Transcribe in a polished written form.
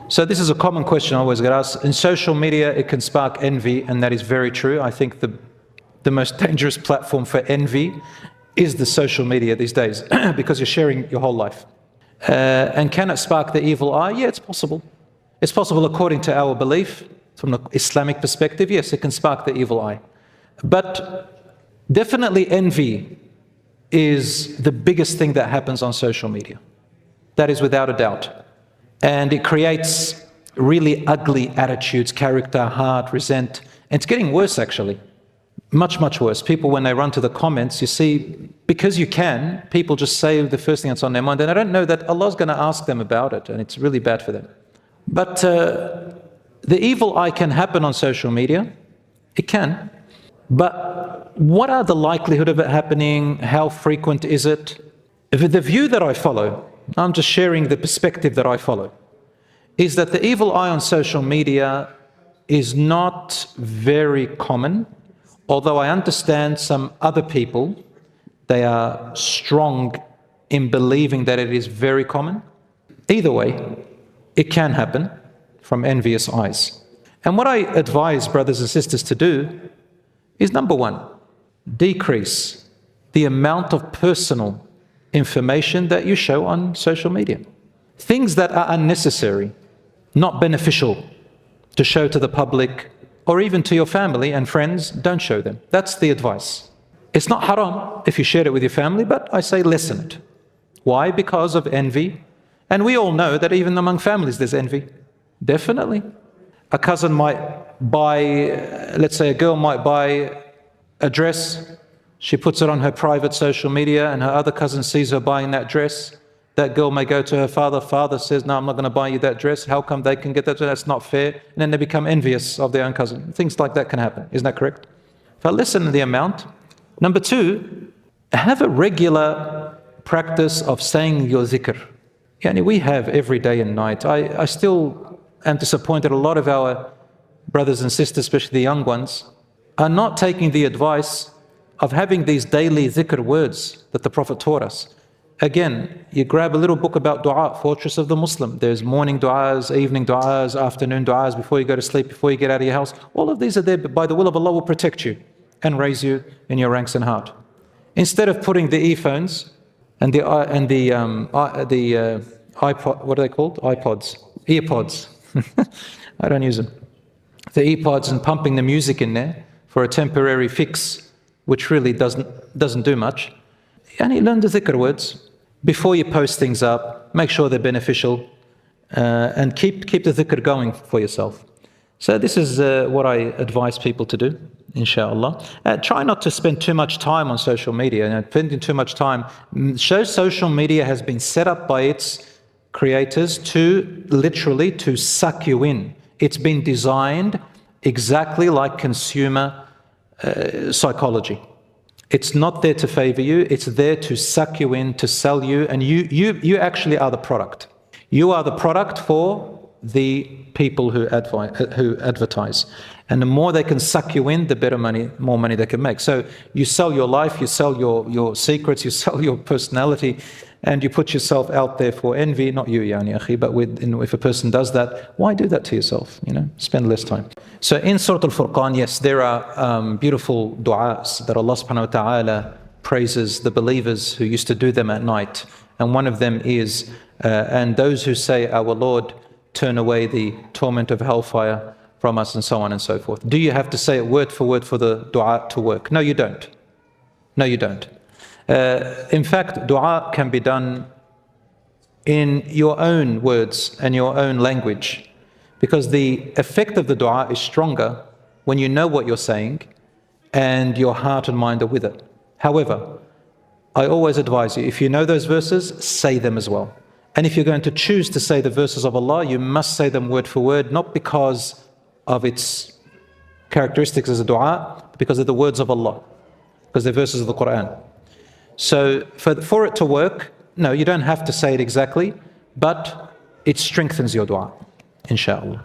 So this is a common question I always get asked. In social media, it can spark envy, and that is very true. I think the most dangerous platform for envy is the social media these days, because you're sharing your whole life. And can it spark the evil eye? Yeah, it's possible. It's possible according to our belief, from the Islamic perspective, yes, it can spark the evil eye. But definitely envy is the biggest thing that happens on social media. That is without a doubt. And it creates really ugly attitudes, character, heart, resent. And it's getting worse, actually. Much, much worse. People, when they run to the comments, you see, because you can, people just say the first thing that's on their mind, and I don't know that Allah's going to ask them about it, and it's really bad for them. But the evil eye can happen on social media. It can. But what are the likelihood of it happening? How frequent is it? If the view that I follow, I'm just sharing the perspective that I follow, is that the evil eye on social media is not very common, although I understand some other people, they are strong in believing that it is very common. Either way, it can happen from envious eyes. And what I advise brothers and sisters to do is, number one, decrease the amount of personal information that you show on social media. Things that are unnecessary, not beneficial to show to the public or even to your family and friends, don't show them. That's the advice. It's not haram if you share it with your family, but I say lessen it. Why? Because of envy. And we all know that even among families there's envy. Definitely. A cousin might buy, let's say a girl might buy a dress, she puts it on her private social media, and her other cousin sees her buying that dress. That girl may go to her father. Father says, no, I'm not going to buy you that dress. How come they can get that dress? That's not fair. And then they become envious of their own cousin. Things like that can happen. Isn't that correct? But lessen the amount. Number two, have a regular practice of saying your zikr. Yani we have every day and night. I still am disappointed. A lot of our brothers and sisters, especially the young ones, are not taking the advice of having these daily dhikr words that the Prophet taught us. Again, you grab a little book about dua, Fortress of the Muslim. There's morning du'as, evening du'as, afternoon du'as, before you go to sleep, before you get out of your house. All of these are there, but by the will of Allah will protect you and raise you in your ranks and heart. Instead of putting the earphones and the iPod, what are they called? Earpods. I don't use them. The earpods, and pumping the music in there for a temporary fix, which really doesn't do much. And you learn the dhikr words. Before you post things up, make sure they're beneficial, and keep the dhikr going for yourself. So this is what I advise people to do, inshallah. Try not to spend too much time on social media. Spending too much time, social media has been set up by its creators to literally to suck you in. It's been designed exactly like consumer psychology. It's not there to favor you, it's there to suck you in, to sell you, and you actually are the product. You are the product for the people who advertise. And the more they can suck you in, the more money they can make. So you sell your life, you sell your secrets, you sell your personality, and you put yourself out there for envy, not you, yani akhi, but if a person does that, why do that to yourself? Spend less time. So in Surah Al-Furqan, yes, there are beautiful du'as that Allah subhanahu wa ta'ala praises the believers who used to do them at night. And one of them is, and those who say, our Lord, turn away the torment of hellfire from us, and so on and so forth. Do you have to say it word for the du'a to work? No, you don't. No, you don't. In fact, dua can be done in your own words and your own language, because the effect of the dua is stronger when you know what you're saying and your heart and mind are with it. However, I always advise you, if you know those verses, say them as well. And if you're going to choose to say the verses of Allah, you must say them word for word, not because of its characteristics as a dua, but because of the words of Allah, because they're verses of the Quran. So for it to work, no, you don't have to say it exactly, but it strengthens your dua, inshallah.